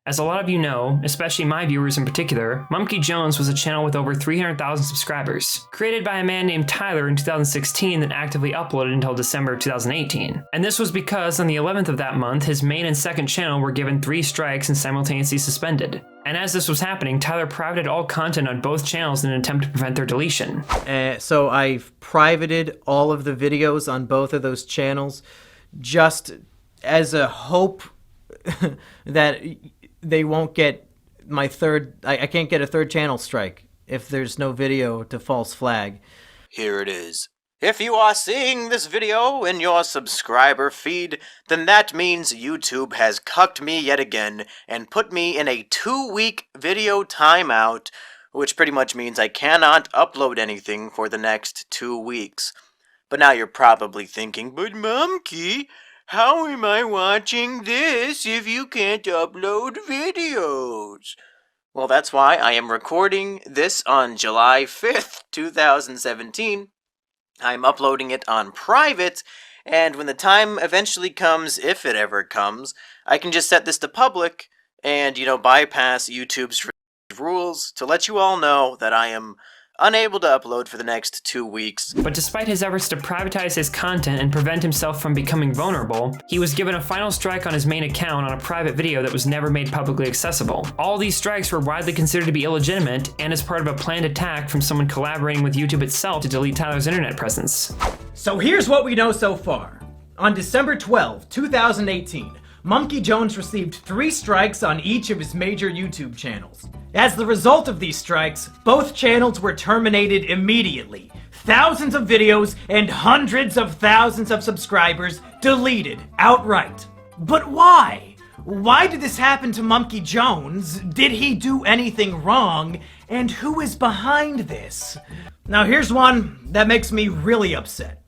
As a lot of you know, especially my viewers in particular, Mumkey Jones was a channel with over 300,000 subscribers, created by a man named Tyler in 2016 that actively uploaded until December of 2018. And this was because on the 11th of that month, his main and second channel were given 3 strikes and simultaneously suspended. And as this was happening, Tyler privated all content on both channels in an attempt to prevent their deletion. So I've privated all of the videos on both of those channels just as a hope that they won't get my I can't get a third channel strike if there's no video to false flag. Here it is. If you are seeing this video in your subscriber feed, then that means YouTube has cucked me yet again and put me in a 2-week video timeout, which pretty much means I cannot upload anything for the next 2 weeks. But now you're probably thinking, but Mumkey, how am I watching this if you can't upload videos? Well, that's why I am recording this on July 5th, 2017. I'm uploading it on private, and when the time eventually comes, if it ever comes, I can just set this to public and, bypass YouTube's rules to let you all know that I am unable to upload for the next 2 weeks. But despite his efforts to privatize his content and prevent himself from becoming vulnerable, he was given a final strike on his main account on a private video that was never made publicly accessible. All these strikes were widely considered to be illegitimate and as part of a planned attack from someone collaborating with YouTube itself to delete Tyler's internet presence. So here's what we know so far. On December 12, 2018, Mumkey Jones received 3 strikes on each of his major YouTube channels. As the result of these strikes, both channels were terminated immediately. Thousands of videos and hundreds of thousands of subscribers deleted outright. But why? Why did this happen to Mumkey Jones? Did he do anything wrong? And who is behind this? Now here's one that makes me really upset.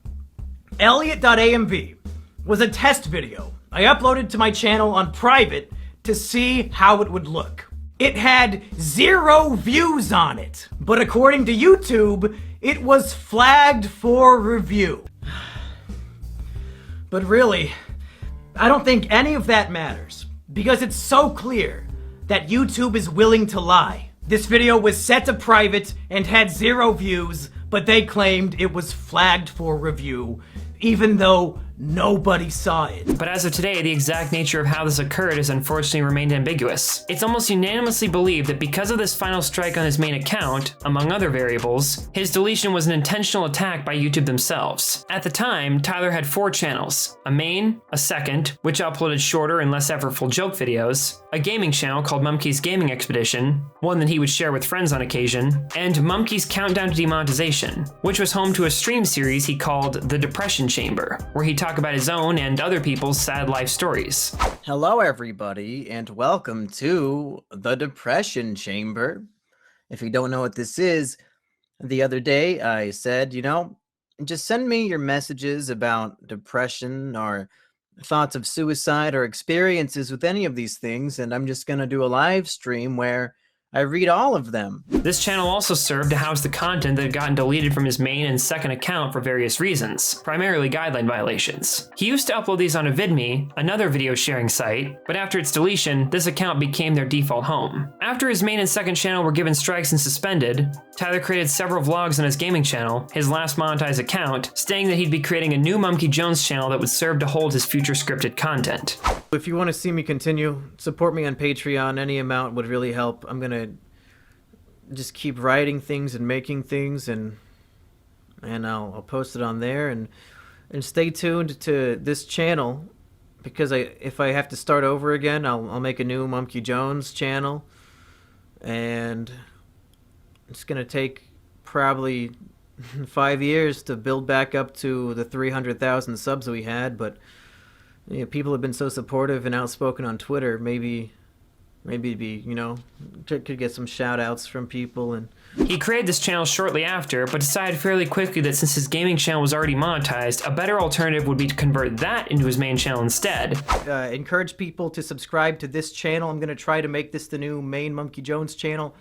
Elliot.amv was a test video I uploaded to my channel on private to see how it would look. It had 0 views on it, but according to YouTube, it was flagged for review. But really, I don't think any of that matters, because it's so clear that YouTube is willing to lie. This video was set to private and had 0 views, but they claimed it was flagged for review, even though nobody saw it. But as of today, the exact nature of how this occurred has unfortunately remained ambiguous. It's almost unanimously believed that because of this final strike on his main account, among other variables, his deletion was an intentional attack by YouTube themselves. At the time, Tyler had 4 channels: a main, a second, which uploaded shorter and less effortful joke videos, a gaming channel called Mumkey's Gaming Expedition, one that he would share with friends on occasion, and Mumkey's Countdown to Demonetization, which was home to a stream series he called The Depression Chamber, where he talked about his own and other people's sad life stories. Hello everybody, and welcome to The Depression Chamber. If you don't know what this is, the other day I said, just send me your messages about depression or thoughts of suicide or experiences with any of these things, and I'm just gonna do a live stream where I read all of them. This channel also served to house the content that had gotten deleted from his main and second account for various reasons, primarily guideline violations. He used to upload these onto Vimeo, another video sharing site, but after its deletion, this account became their default home. After his main and second channel were given strikes and suspended, Tyler created several vlogs on his gaming channel, his last monetized account, stating that he'd be creating a new Mumkey Jones channel that would serve to hold his future scripted content. If you want to see me continue, support me on Patreon. Any amount would really help. I'm gonna just keep writing things and making things, and I'll post it on there, and stay tuned to this channel, because if I have to start over again, I'll make a new Mumkey Jones channel, and it's gonna take probably 5 years to build back up to the 300,000 subs we had, but people have been so supportive and outspoken on Twitter. Maybe it'd be, could get some shout outs from people. And he created this channel shortly after, but decided fairly quickly that since his gaming channel was already monetized, a better alternative would be to convert that into his main channel instead. Encourage people to subscribe to this channel. I'm gonna try to make this the new main Mumkey Jones channel.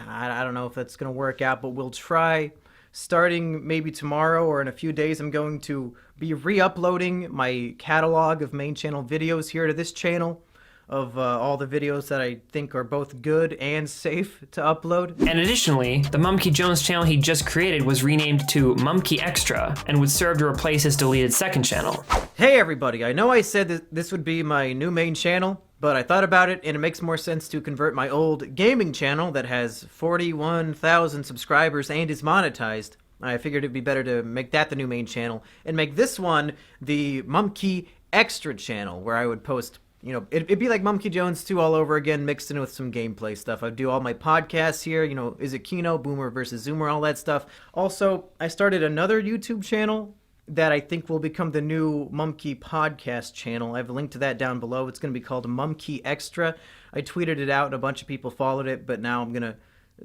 I don't know if that's gonna work out, but we'll try. Starting maybe tomorrow or in a few days, I'm going to be re-uploading my catalog of main channel videos here to this channel. all the videos that I think are both good and safe to upload. And additionally, the Mumkey Jones channel he just created was renamed to Mumkey Extra and would serve to replace his deleted second channel. Hey everybody, I know I said that this would be my new main channel, but I thought about it and it makes more sense to convert my old gaming channel that has 41,000 subscribers and is monetized. I figured it'd be better to make that the new main channel and make this one the Mumkey Extra channel, where I would post, you know, it'd be like Mumkey Jones 2 all over again, mixed in with some gameplay stuff. I'd do all my podcasts here, you know, Is It Kino, Boomer versus Zoomer, all that stuff. Also, I started another YouTube channel that I think will become the new Mumkey podcast channel. I have a link to that down below. It's going to be called Mumkey Extra. I tweeted it out and a bunch of people followed it, but now I'm going to,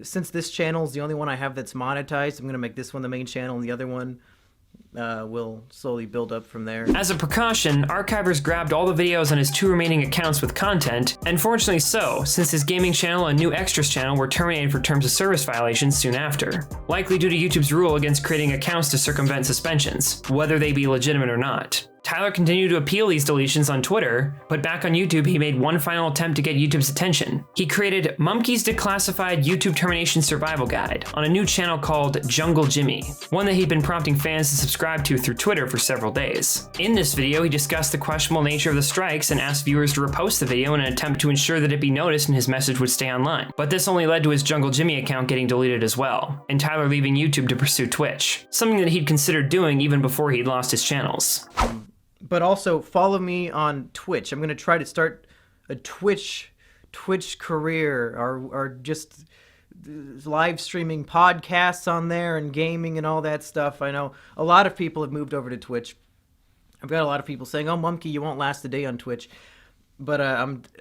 since this channel is the only one I have that's monetized, I'm going to make this one the main channel, and the other one will slowly build up from there. As a precaution, Archivers grabbed all the videos on his 2 remaining accounts with content, and fortunately so, since his gaming channel and new extras channel were terminated for terms of service violations soon after. Likely due to YouTube's rule against creating accounts to circumvent suspensions, whether they be legitimate or not. Tyler continued to appeal these deletions on Twitter, but back on YouTube he made one final attempt to get YouTube's attention. He created Mumkey's Declassified YouTube Termination Survival Guide on a new channel called Jungle Jimmy, one that he'd been prompting fans to subscribe to through Twitter for several days. In this video, he discussed the questionable nature of the strikes and asked viewers to repost the video in an attempt to ensure that it be noticed and his message would stay online. But this only led to his Jungle Jimmy account getting deleted as well, and Tyler leaving YouTube to pursue Twitch, something that he'd considered doing even before he'd lost his channels. But also follow me on Twitch. I'm going to try to start a Twitch career, or just live streaming podcasts on there and gaming and all that stuff. I know a lot of people have moved over to Twitch. I've got a lot of people saying, "Oh, Mumkey, you won't last a day on Twitch." But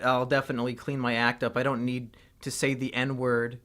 I'll definitely clean my act up. I don't need to say the N-word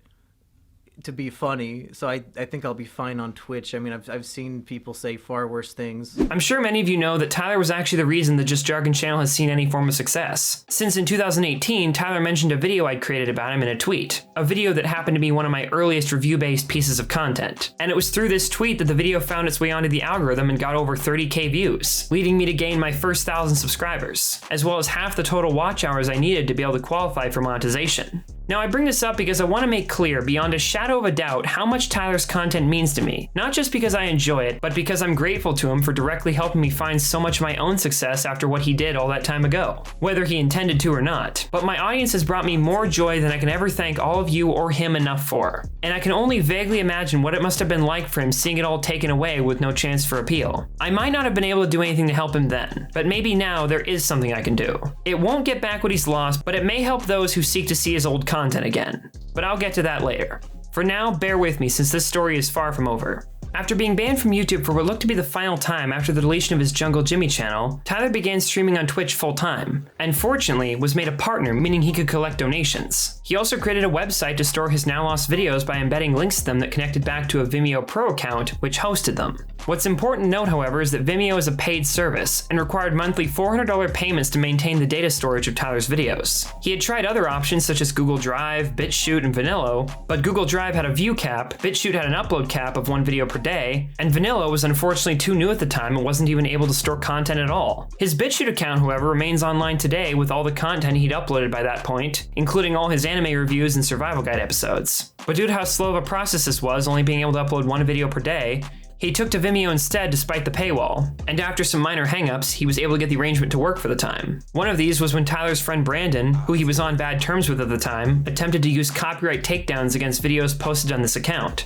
to be funny, so I think I'll be fine on Twitch. I mean, I've seen people say far worse things. I'm sure many of you know that Tyler was actually the reason the Just Jargon channel has seen any form of success. Since in 2018, Tyler mentioned a video I'd created about him in a tweet, a video that happened to be one of my earliest review-based pieces of content. And it was through this tweet that the video found its way onto the algorithm and got over 30k views, leading me to gain my first 1,000 subscribers, as well as half the total watch hours I needed to be able to qualify for monetization. Now, I bring this up because I want to make clear beyond a shadow of a doubt how much Tyler's content means to me. Not just because I enjoy it, but because I'm grateful to him for directly helping me find so much of my own success after what he did all that time ago, whether he intended to or not. But my audience has brought me more joy than I can ever thank all of you or him enough for. And I can only vaguely imagine what it must have been like for him seeing it all taken away with no chance for appeal. I might not have been able to do anything to help him then, but maybe now there is something I can do. It won't get back what he's lost, but it may help those who seek to see his old content again. But I'll get to that later. For now, bear with me since this story is far from over. After being banned from YouTube for what looked to be the final time after the deletion of his Jungle Jimmy channel, Tyler began streaming on Twitch full-time, and fortunately was made a partner, meaning he could collect donations. He also created a website to store his now lost videos by embedding links to them that connected back to a Vimeo Pro account, which hosted them. What's important to note, however, is that Vimeo is a paid service and required monthly $400 payments to maintain the data storage of Tyler's videos. He had tried other options such as Google Drive, BitChute, and Vanilla, but Google Drive had a view cap, BitChute had an upload cap of 1 video per day, and Vanilla was unfortunately too new at the time and wasn't even able to store content at all. His BitChute account, however, remains online today with all the content he'd uploaded by that point, including all his anime reviews and survival guide episodes. But due to how slow of a process this was, only being able to upload 1 video per day, he took to Vimeo instead despite the paywall, and after some minor hangups, he was able to get the arrangement to work for the time. One of these was when Tyler's friend Brandon, who he was on bad terms with at the time, attempted to use copyright takedowns against videos posted on this account.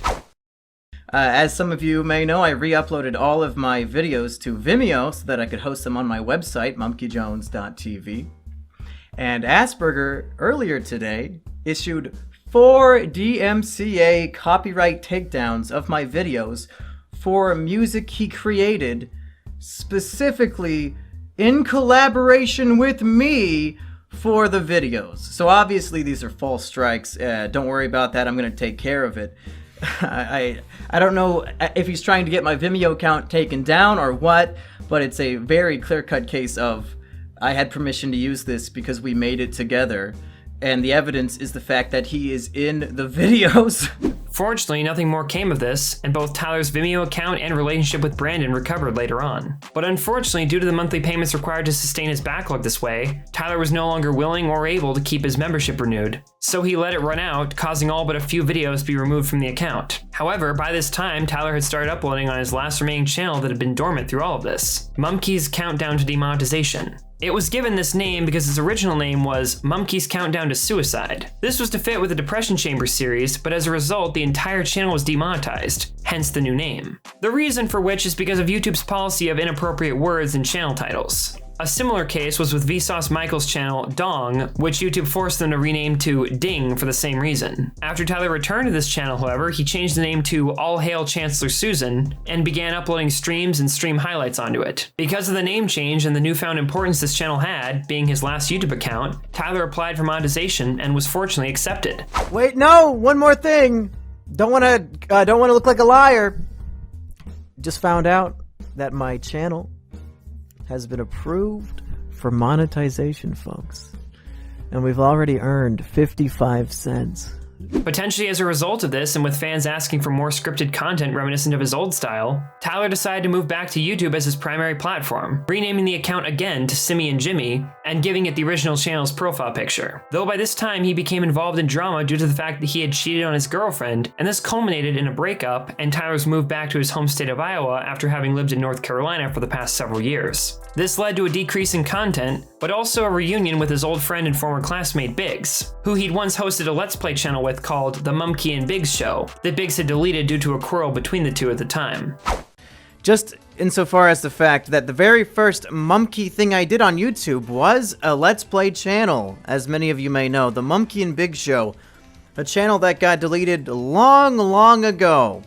As some of you may know, I re-uploaded all of my videos to Vimeo so that I could host them on my website, mumkeyjones.tv. And Asperger, earlier today, issued 4 DMCA copyright takedowns of my videos for music he created specifically in collaboration with me for the videos. So obviously these are false strikes. Don't worry about that. I'm going to take care of it. I don't know if he's trying to get my Vimeo account taken down or what, but it's a very clear-cut case of I had permission to use this because we made it together. And the evidence is the fact that he is in the videos. Fortunately, nothing more came of this, and both Tyler's Vimeo account and relationship with Brandon recovered later on. But unfortunately, due to the monthly payments required to sustain his backlog this way, Tyler was no longer willing or able to keep his membership renewed. So he let it run out, causing all but a few videos to be removed from the account. However, by this time, Tyler had started uploading on his last remaining channel that had been dormant through all of this, Mumkey's Countdown to Demonetization. It was given this name because its original name was Mumkey's Countdown to Suicide. This was to fit with the Depression Chamber series, but as a result, the entire channel was demonetized, hence the new name. The reason for which is because of YouTube's policy of inappropriate words in channel titles. A similar case was with Vsauce Michael's channel, Dong, which YouTube forced them to rename to Ding for the same reason. After Tyler returned to this channel, however, he changed the name to All Hail Chancellor Susan and began uploading streams and stream highlights onto it. Because of the name change and the newfound importance this channel had, being his last YouTube account, Tyler applied for monetization and was fortunately accepted. Wait, no, one more thing. Don't want to look like a liar. Just found out that my channel has been approved for monetization, folks. And we've already earned 55 cents. Potentially as a result of this, and with fans asking for more scripted content reminiscent of his old style, Tyler decided to move back to YouTube as his primary platform, renaming the account again to Simmy and Jimmy, and giving it the original channel's profile picture. Though by this time he became involved in drama due to the fact that he had cheated on his girlfriend, and this culminated in a breakup, and Tyler's moved back to his home state of Iowa after having lived in North Carolina for the past several years. This led to a decrease in content, but also a reunion with his old friend and former classmate Biggs, who he'd once hosted a Let's Play channel with called The Mumkey and Biggs Show, that Biggs had deleted due to a quarrel between the two at the time. Just insofar as the fact that the very first Mumkey thing I did on YouTube was a Let's Play channel, as many of you may know, The Mumkey and Biggs Show, a channel that got deleted long ago.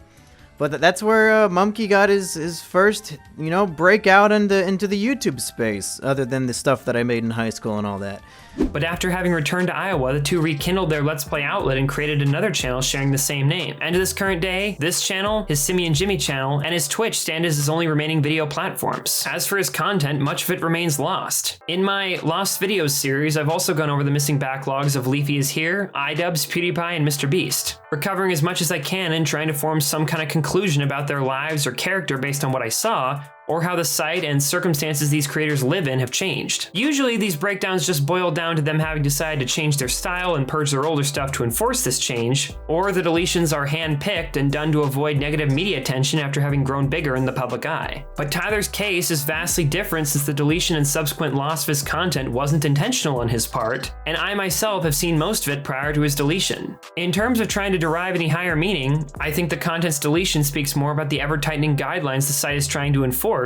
But that's where Mumkey got his first, breakout into the YouTube space, other than the stuff that I made in high school and all that. But after having returned to Iowa, the two rekindled their Let's Play outlet and created another channel sharing the same name. And to this current day, this channel, his Simmy and Jimmy channel, and his Twitch stand as his only remaining video platforms. As for his content, much of it remains lost. In my Lost Videos series, I've also gone over the missing backlogs of Leafy Is Here, iDubbbz, PewDiePie, and Mr. Beast, recovering as much as I can and trying to form some kind of conclusion about their lives or character based on what I saw, or how the site and circumstances these creators live in have changed. Usually these breakdowns just boil down to them having decided to change their style and purge their older stuff to enforce this change, or the deletions are hand-picked and done to avoid negative media attention after having grown bigger in the public eye. But Tyler's case is vastly different since the deletion and subsequent loss of his content wasn't intentional on his part, and I myself have seen most of it prior to his deletion. In terms of trying to derive any higher meaning, I think the content's deletion speaks more about the ever-tightening guidelines the site is trying to enforce,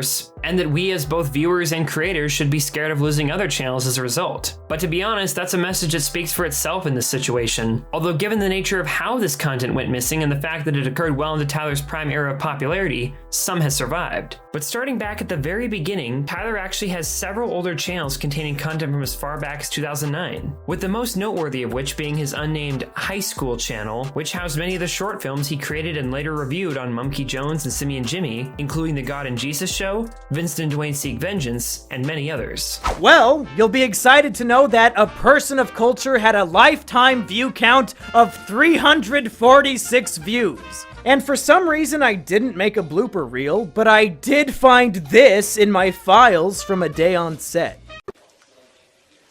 and that we as both viewers and creators should be scared of losing other channels as a result. But to be honest, that's a message that speaks for itself in this situation. Although given the nature of how this content went missing and the fact that it occurred well into Tyler's prime era of popularity, some has survived. But starting back at the very beginning, Tyler actually has several older channels containing content from as far back as 2009, with the most noteworthy of which being his unnamed high school channel, which housed many of the short films he created and later reviewed on Mumkey Jones and Simmy and Jimmy, including The God and Jesus Show, Vincent and Dwayne Seek Vengeance, and many others. Well, you'll be excited to know that a person of culture had a lifetime view count of 346 views. And for some reason I didn't make a blooper reel, but I did find this in my files from a day on set.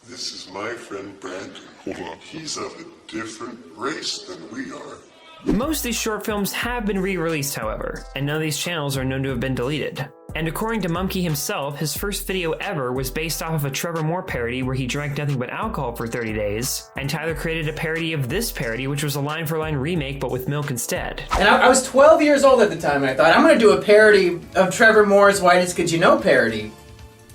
This is my friend Brandon. Hold on. He's of a different race than we are. Most of these short films have been re-released, however, and none of these channels are known to have been deleted. And according to Mumkey himself, his first video ever was based off of a Trevor Moore parody where he drank nothing but alcohol for 30 days, and Tyler created a parody of this parody, which was a line-for-line remake but with milk instead. And I was 12 years old at the time, and I thought, I'm gonna do a parody of Trevor Moore's Why Does Could You Know parody,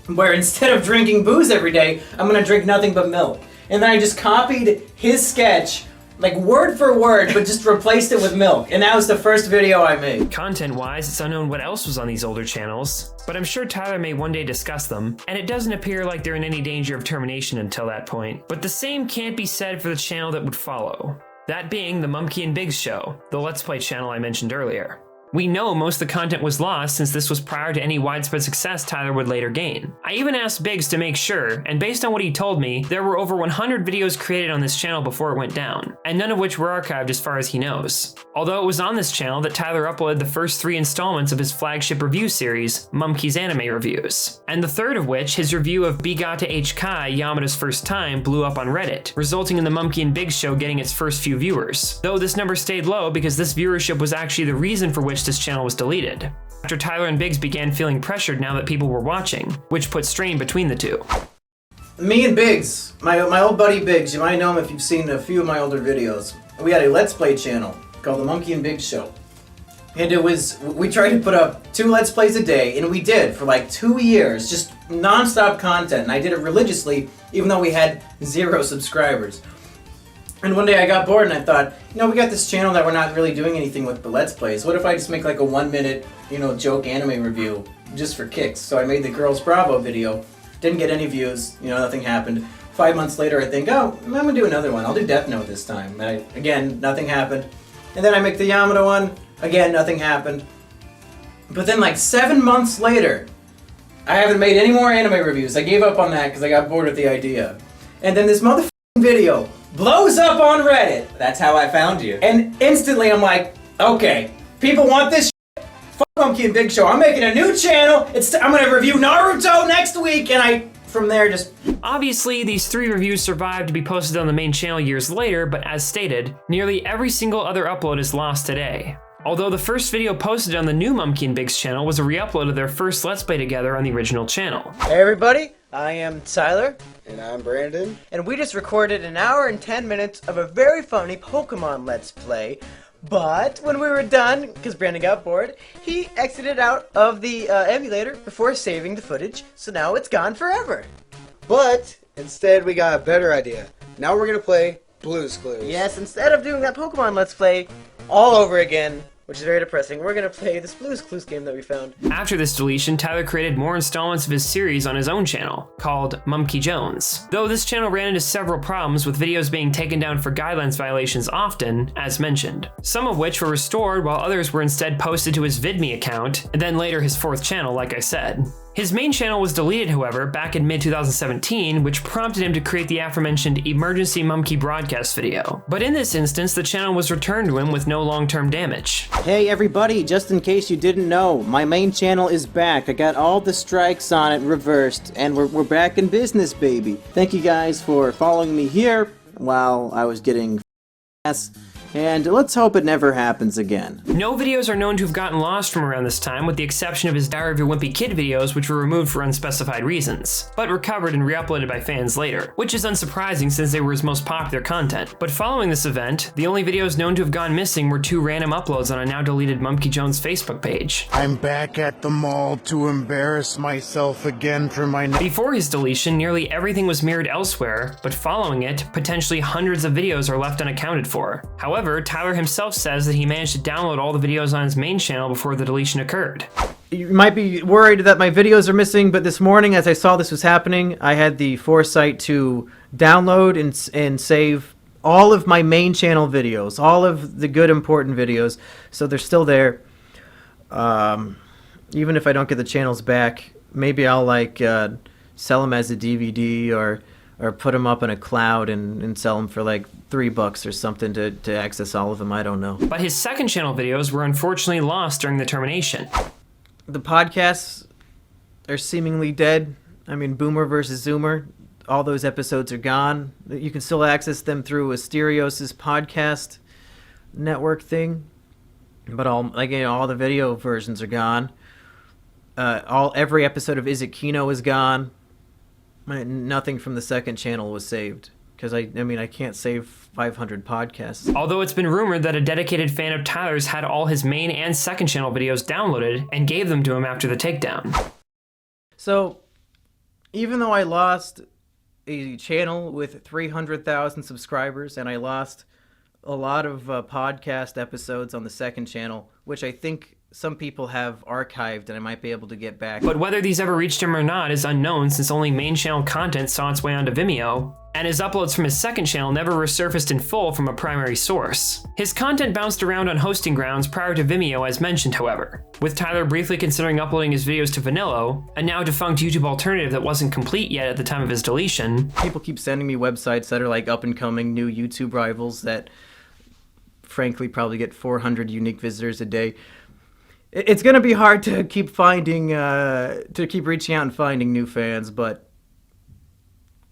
where instead of drinking booze every day, I'm gonna drink nothing but milk. And then I just copied his sketch, like word for word, but just replaced it with milk. And that was the first video I made. Content-wise, it's unknown what else was on these older channels, but I'm sure Tyler may one day discuss them, and it doesn't appear like they're in any danger of termination until that point. But the same can't be said for the channel that would follow. That being the Mumkey and Biggs Show, the Let's Play channel I mentioned earlier. We know most of the content was lost since this was prior to any widespread success Tyler would later gain. I even asked Biggs to make sure, and based on what he told me, there were over 100 videos created on this channel before it went down, and none of which were archived as far as he knows. Although it was on this channel that Tyler uploaded the first 3 installments of his flagship review series, Mumkey's Anime Reviews, and the third of which, his review of Bigata H Kai, Yamada's First Time, blew up on Reddit, resulting in the Mumkey and Biggs show getting its first few viewers, though this number stayed low because this viewership was actually the reason for which this channel was deleted, after Tyler and Biggs began feeling pressured now that people were watching, which put strain between the two. Me and Biggs, my old buddy Biggs, you might know him if you've seen a few of my older videos. We had a Let's Play channel called the Mumkey and Biggs Show. And we tried to put up 2 Let's Plays a day, and we did for like 2 years, just non-stop content, and I did it religiously, even though we had 0 subscribers. And one day I got bored and I thought, we got this channel that we're not really doing anything with the Let's Plays. What if I just make like a 1-minute, joke anime review just for kicks? So I made the Girls Bravo video. Didn't get any views, nothing happened. 5 months later I think, oh, I'm gonna do another one. I'll do Death Note this time. And again, nothing happened. And then I make the Yamada one. Again, nothing happened. But then like 7 months later, I haven't made any more anime reviews. I gave up on that because I got bored with the idea. And then this motherfucking video blows up on Reddit. That's how I found you. And instantly I'm like, okay, people want this shit. Fuck Mumkey and Big Show. I'm making a new channel. I'm gonna review Naruto next week, and from there just... Obviously, these 3 reviews survived to be posted on the main channel years later, but as stated, nearly every single other upload is lost today. Although the first video posted on the new Mumkey and Biggs channel was a re-upload of their first Let's Play together on the original channel. Hey everybody, I am Tyler. And I'm Brandon. And we just recorded an hour and 10 minutes of a very funny Pokemon Let's Play. But when we were done, because Brandon got bored, he exited out of the emulator before saving the footage, so now it's gone forever. But instead we got a better idea. Now we're gonna play Blue's Clues. Yes, instead of doing that Pokemon Let's Play all over again, which is very depressing, we're gonna play this Blue's Clues game that we found. After this deletion, Tyler created more installments of his series on his own channel, called Mumkey Jones. Though this channel ran into several problems with videos being taken down for guidelines violations often, as mentioned. Some of which were restored while others were instead posted to his Vimeo account, and then later his 4th channel, like I said. His main channel was deleted, however, back in mid-2017, which prompted him to create the aforementioned Emergency Mumkey broadcast video. But in this instance, the channel was returned to him with no long-term damage. Hey everybody, just in case you didn't know, my main channel is back. I got all the strikes on it reversed, and we're back in business, baby. Thank you guys for following me here while I was getting ass. And let's hope it never happens again. No videos are known to have gotten lost from around this time, with the exception of his Diary of a Wimpy Kid videos, which were removed for unspecified reasons, but recovered and re-uploaded by fans later, which is unsurprising since they were his most popular content. But following this event, the only videos known to have gone missing were 2 random uploads on a now deleted Mumkey Jones Facebook page. I'm back at the mall to embarrass myself again for my... Before his deletion, nearly everything was mirrored elsewhere, but following it, potentially hundreds of videos are left unaccounted for. However, Tyler himself says that he managed to download all the videos on his main channel before the deletion occurred. You might be worried that my videos are missing, but this morning as I saw this was happening, I had the foresight to download and save all of my main channel videos, all of the good important videos, so they're still there. Even if I don't get the channels back, maybe I'll sell them as a DVD or put them up in a cloud and sell them for like $3 or something to access all of them. I don't know. But his second channel videos were unfortunately lost during the termination. The podcasts are seemingly dead. I mean, Boomer versus Zoomer, all those episodes are gone. You can still access them through Asterios' podcast network thing, but all the video versions are gone. Every episode of Is It Kino is gone. Nothing from the second channel was saved because I can't save 500 podcasts. Although it's been rumored that a dedicated fan of Tyler's had all his main and second channel videos downloaded and gave them to him after the takedown. So, even though I lost a channel with 300,000 subscribers and I lost a lot of podcast episodes on the second channel, which I think some people have archived and I might be able to get back. But whether these ever reached him or not is unknown, since only main channel content saw its way onto Vimeo, and his uploads from his second channel never resurfaced in full from a primary source. His content bounced around on hosting grounds prior to Vimeo as mentioned, however, with Tyler briefly considering uploading his videos to Vanillo, a now defunct YouTube alternative that wasn't complete yet at the time of his deletion. People keep sending me websites that are like up and coming new YouTube rivals that frankly probably get 400 unique visitors a day. It's gonna be hard to keep finding, to keep reaching out and finding new fans, but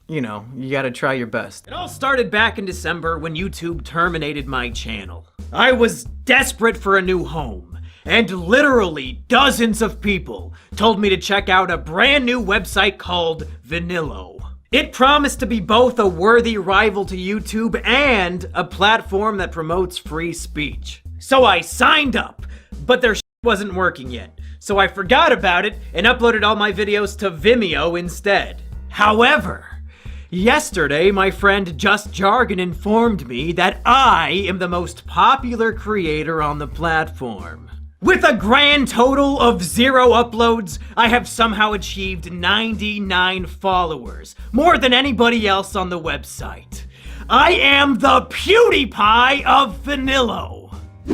you know, you gotta try your best. It all started back in December when YouTube terminated my channel. I was desperate for a new home, and literally dozens of people told me to check out a brand new website called Vanillo. It promised to be both a worthy rival to YouTube and a platform that promotes free speech. So I signed up, but their wasn't working yet, so I forgot about it and uploaded all my videos to Vimeo instead. However, yesterday, my friend Jargon informed me that I am the most popular creator on the platform. With a grand total of 0 uploads, I have somehow achieved 99 followers, more than anybody else on the website. I am the PewDiePie of Vanillo.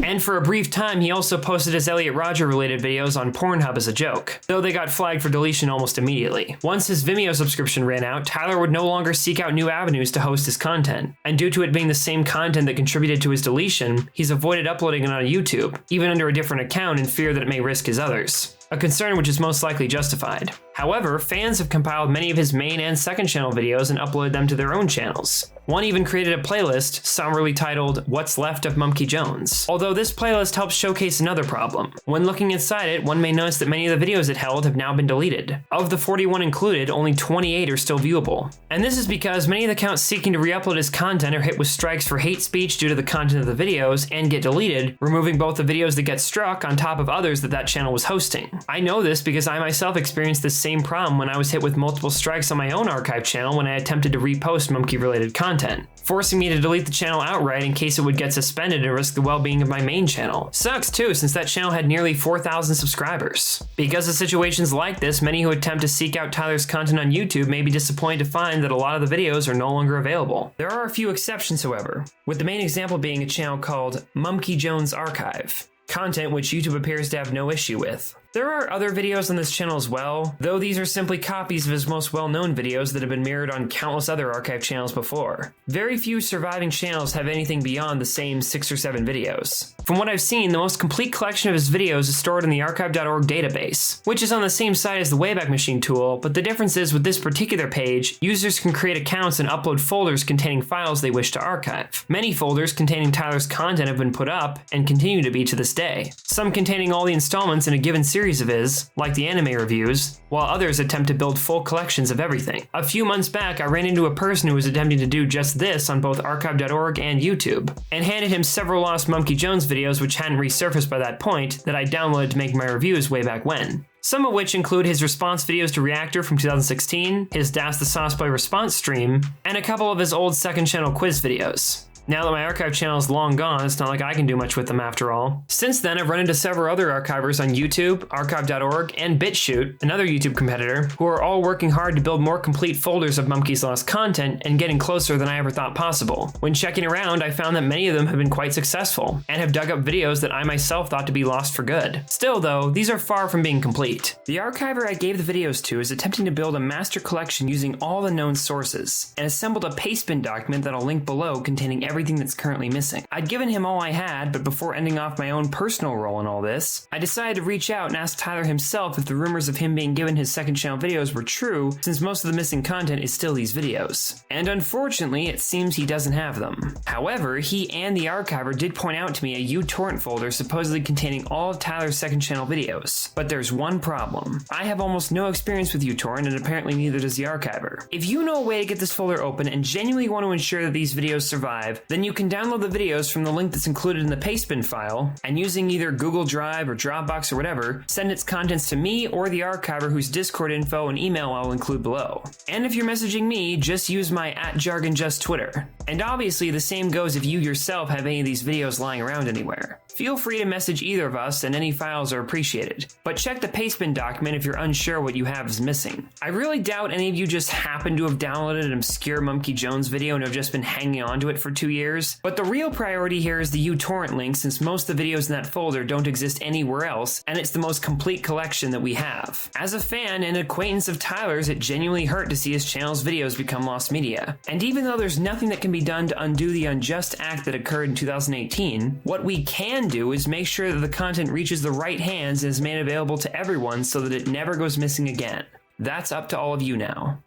And for a brief time, he also posted his Elliot Rodger related videos on Pornhub as a joke, though they got flagged for deletion almost immediately. Once his Vimeo subscription ran out, Tyler would no longer seek out new avenues to host his content, and due to it being the same content that contributed to his deletion, he's avoided uploading it on YouTube, even under a different account in fear that it may risk his others. A concern which is most likely justified. However, fans have compiled many of his main and second channel videos and uploaded them to their own channels. One even created a playlist somberly titled What's Left of Mumkey Jones. Although this playlist helps showcase another problem. When looking inside it, one may notice that many of the videos it held have now been deleted. Of the 41 included, only 28 are still viewable. And this is because many of the accounts seeking to re-upload his content are hit with strikes for hate speech due to the content of the videos and get deleted, removing both the videos that get struck on top of others that channel was hosting. I know this because I myself experienced this same problem when I was hit with multiple strikes on my own archive channel when I attempted to repost Mumkey related content, forcing me to delete the channel outright in case it would get suspended and risk the well-being of my main channel. Sucks too, since that channel had nearly 4,000 subscribers. Because of situations like this, many who attempt to seek out Tyler's content on YouTube may be disappointed to find that a lot of the videos are no longer available. There are a few exceptions, however, with the main example being a channel called Mumkey Jones Archive, content which YouTube appears to have no issue with. There are other videos on this channel as well, though these are simply copies of his most well-known videos that have been mirrored on countless other archive channels before. Very few surviving channels have anything beyond the same 6 or 7 videos. From what I've seen, the most complete collection of his videos is stored in the archive.org database, which is on the same site as the Wayback Machine tool, but the difference is with this particular page, users can create accounts and upload folders containing files they wish to archive. Many folders containing Tyler's content have been put up, and continue to be to this day. Some containing all the installments in a given series of his, like the anime reviews, while others attempt to build full collections of everything. A few months back, I ran into a person who was attempting to do just this on both archive.org and YouTube, and handed him several lost Mumkey Jones videos which hadn't resurfaced by that point that I downloaded to make my reviews way back when. Some of which include his response videos to Reactor from 2016, his Das the Sauce Boy response stream, and a couple of his old second channel quiz videos. Now that my archive channel is long gone, it's not like I can do much with them after all. Since then, I've run into several other archivers on YouTube, archive.org, and BitChute, another YouTube competitor, who are all working hard to build more complete folders of Mumkey's lost content and getting closer than I ever thought possible. When checking around, I found that many of them have been quite successful, and have dug up videos that I myself thought to be lost for good. Still though, these are far from being complete. The archiver I gave the videos to is attempting to build a master collection using all the known sources, and assembled a pastebin document that I'll link below containing everything that's currently missing. I'd given him all I had, but before ending off my own personal role in all this, I decided to reach out and ask Tyler himself if the rumors of him being given his second channel videos were true, since most of the missing content is still these videos. And unfortunately, it seems he doesn't have them. However, he and the archiver did point out to me a uTorrent folder supposedly containing all of Tyler's second channel videos. But there's one problem. I have almost no experience with uTorrent, and apparently neither does the archiver. If you know a way to get this folder open and genuinely want to ensure that these videos survive, then you can download the videos from the link that's included in the pastebin file, and using either Google Drive or Dropbox or whatever, send its contents to me or the archiver whose Discord info and email I'll include below. And if you're messaging me, just use my @JargonJust Twitter. And obviously the same goes if you yourself have any of these videos lying around anywhere. Feel free to message either of us and any files are appreciated. But check the pastebin document if you're unsure what you have is missing. I really doubt any of you just happen to have downloaded an obscure Mumkey Jones video and have just been hanging on to it for 2 years. But the real priority here is the uTorrent link, since most of the videos in that folder don't exist anywhere else, and it's the most complete collection that we have. As a fan and acquaintance of Tyler's, it genuinely hurt to see his channel's videos become lost media. And even though there's nothing that can be done to undo the unjust act that occurred in 2018, what we can do is make sure that the content reaches the right hands and is made available to everyone so that it never goes missing again. That's up to all of you now.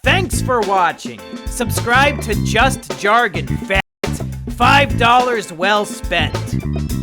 Thanks for watching. Subscribe to Just Jargon, fat. $5 well spent.